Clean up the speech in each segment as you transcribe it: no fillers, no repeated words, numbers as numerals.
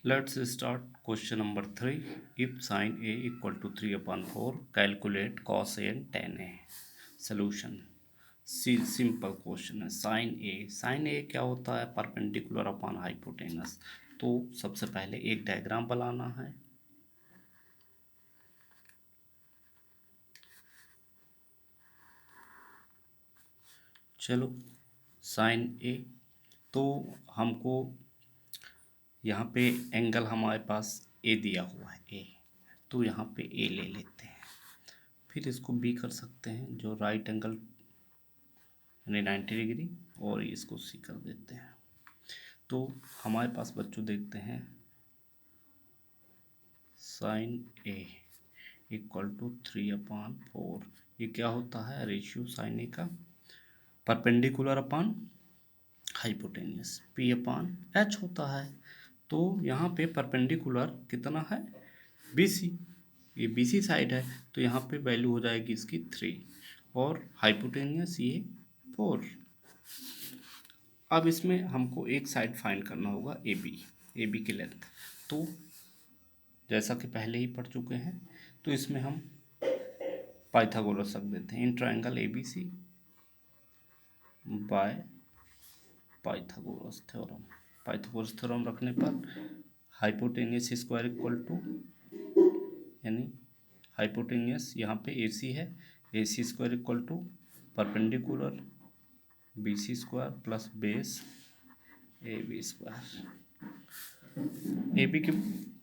Let's start question number 3. If sin A equal to 3/4, calculate cos A and tan A. Solution. Simple question है. Sign ए क्या होता है? Perpendicular upon hypotenuse. तो सबसे पहले एक डायग्राम बनाना है. चलो, साइन ए, तो हमको यहाँ पे एंगल हमारे पास ए दिया हुआ है, ए, तो यहाँ पे ए ले लेते हैं. फिर इसको बी कर सकते हैं, जो राइट एंगल यानी 90 डिग्री, और इसको सी कर देते हैं. तो हमारे पास बच्चों देखते हैं साइन ए इक्वल टू 3/4. ये क्या होता है? रेशियो साइन ए का परपेंडिकुलर अपॉन हाइपोटेनियस, P/H होता है. तो यहाँ पे परपेंडिकुलर कितना है? BC. ये BC साइड है, तो यहाँ पे वैल्यू हो जाएगी इसकी 3, और हाइपोटेनियस ये 4. अब इसमें हमको एक साइड फाइंड करना होगा, AB की लेंथ. तो जैसा कि पहले ही पढ़ चुके हैं, तो इसमें हम पाइथागोरस रख देते हैं. In triangle ABC by Pythagoras theorem रखने पर हाइपोटेनियस स्क्वायर इक्वल टू, यानी हाइपोटेनियस यहाँ पे AC है, AC square equal to perpendicular BC square plus base AB square. AB की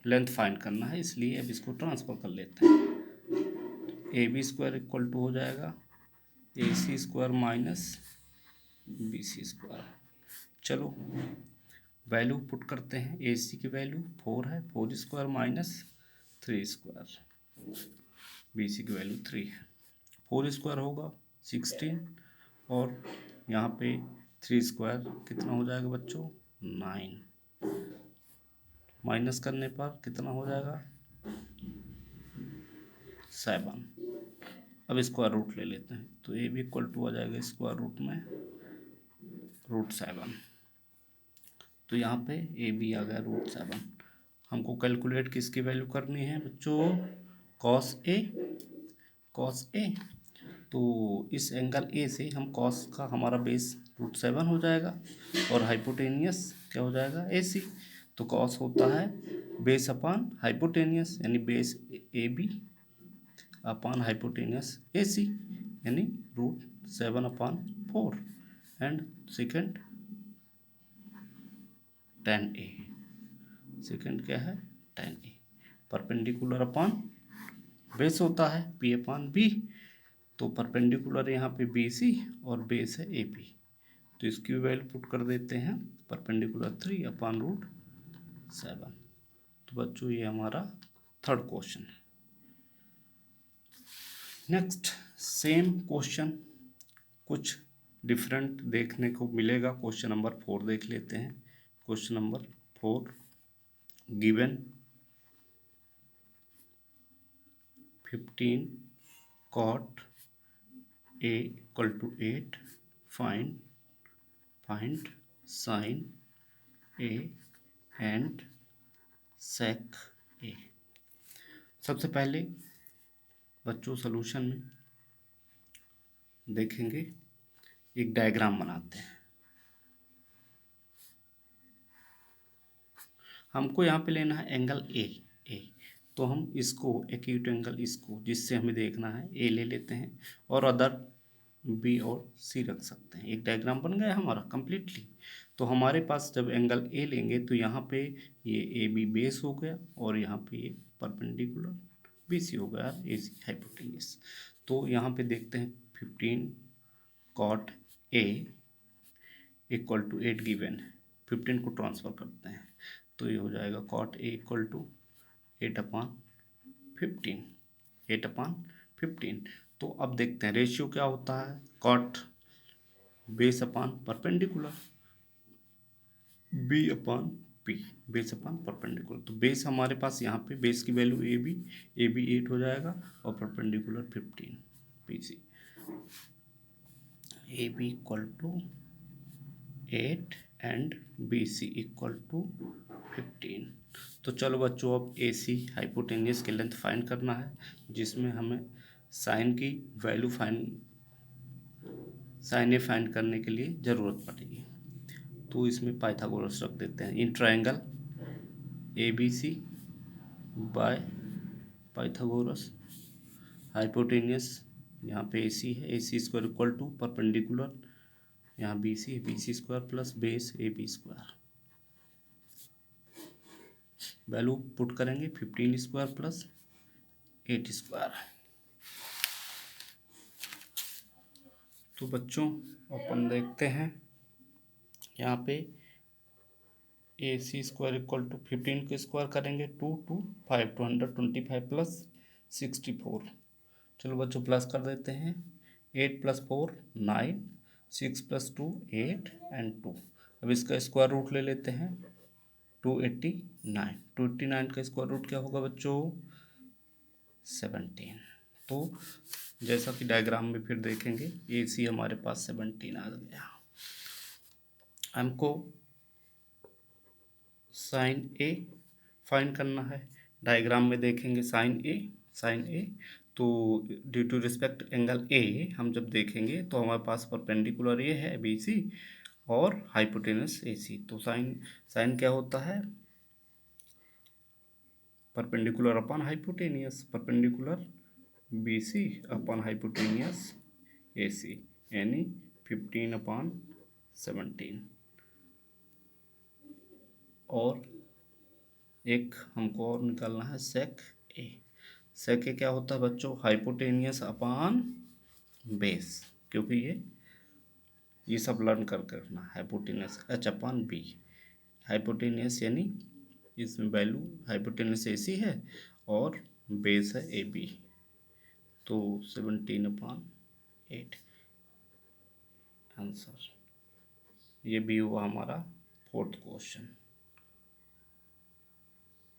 लेंथ फाइंड करना है, इसलिए अब इसको ट्रांसफर कर लेते हैं. AB स्क्वायर इक्वल टू हो जाएगा AC square minus BC square. चलो, वैल्यू पुट करते हैं. AC की वैल्यू 4 है, 4 स्क्वायर माइनस 3 स्क्वायर. BC की वैल्यू 3 है. 4 स्क्वायर होगा 16, और यहाँ पे 3 स्क्वायर कितना हो जाएगा बच्चों? 9. माइनस करने पर कितना हो जाएगा? 7. अब स्क्वायर रूट ले लेते हैं, तो AB इक्वल टू आ जाएगा स्क्वायर रूट में √7. तो यहाँ पे AB आ गया √7. हमको कैलकुलेट किसकी वैल्यू करनी है बच्चों? Cos A. तो इस एंगल ए से हम कॉस का हमारा बेस √7 हो जाएगा, और हाइपोटेनियस क्या हो जाएगा? AC. तो कॉस होता है बेस अपॉन हाइपोटेनियस, यानी base AB upon hypotenuse AC, यानी √7/4. And second tan A. Second क्या है? tan A. Perpendicular upon base होता है P/B. तो परपेंडिकुलर यहाँ पे BC और बेस है AB. तो इसकी वैल्यू पुट कर देते हैं, परपेंडिकुलर 3/√7. तो बच्चों ये हमारा थर्ड क्वेश्चन है. नेक्स्ट सेम क्वेश्चन, कुछ डिफरेंट देखने को मिलेगा. क्वेश्चन नंबर 4 देख लेते हैं. Question number 4, given 15 cot A equal to 8, find sin A and sec A. सबसे पहले बच्चों सॉल्यूशन में देखेंगे, एक डायग्राम बनाते हैं. हमको यहाँ पे लेना है एंगल ए. तो हम इसको एक्यूट एंगल, इसको जिससे हमें देखना है, ए ले लेते हैं, और अदर बी और सी रख सकते हैं. एक डायग्राम बन गया हमारा कंप्लीटली. तो हमारे पास जब एंगल ए लेंगे, तो यहाँ पे ये ए बी बेस हो गया, और यहाँ पे ये परपेंडिकुलर बी सी हो गया, ए सी हाइपोटेन्यूस. तो यहाँ पे देखते हैं 15 cot A equal to 8 given है. 15 को ट्रांसफर करते हैं, तो ये हो जाएगा cot A इक्वल टू 8/15. तो अब देखते हैं रेशियो क्या होता है. cot base upon perpendicular, B/P, base upon perpendicular. तो बेस हमारे पास यहाँ पे बेस की वैल्यू ए बी 8 हो जाएगा, और perpendicular 15 BC. AB equal to 8 and BC equal to 15। तो चलो बच्चों, अब AC हाइपोटेनियस की लेंथ फाइंड करना है, जिसमें हमें साइन की वैल्यू साइन ए फाइंड करने के लिए ज़रूरत पड़ेगी। तो इसमें पाइथागोरस रख देते हैं। In triangle ABC by Pythagoras hypotenuse, यहाँ पे AC है, AC square equal to perpendicular, यहाँ BC है, BC square plus base AB square. Value put करेंगे 15 स्क्वायर प्लस 8 स्क्वायर। तो बच्चों अपन देखते हैं यहाँ पे AC स्क्वायर इक्वल टू 15 के स्क्वायर करेंगे 2 2 5 225 प्लस 64। चलो बच्चों प्लस कर देते हैं। 8 + 4 9, 6 + 2 8 एंड 2। अब इसका स्क्वायर रूट ले लेते हैं 289। 289 का स्क्वायर रूट क्या होगा बच्चों? 17। तो जैसा कि डायग्राम में फिर देखेंगे, AC हमारे पास 17 आ गया। हमको साइन ए फाइंड करना है। डायग्राम में देखेंगे साइन ए तो due to respect angle A हम जब देखेंगे तो हमारे पास परपेंडिकुलर ए है BC और हाइपोटेनस AC। तो साइन क्या होता है? Perpendicular upon hypotenuse, perpendicular BC upon hypotenuse AC, यानी 15/17। और एक हमको और निकालना है सेक ए क्या होता है बच्चों? हाइपोटेनियस अपॉन बेस, क्योंकि ये सब लर्न करके रखना। हाइपोटेनियस H/B, हाइपोटेनियस यानी इसमें वैल्यू हाइपोटेनियस AC है और बेस है AB। तो 17/8 आंसर। ये भी हुआ हमारा 4th क्वेश्चन।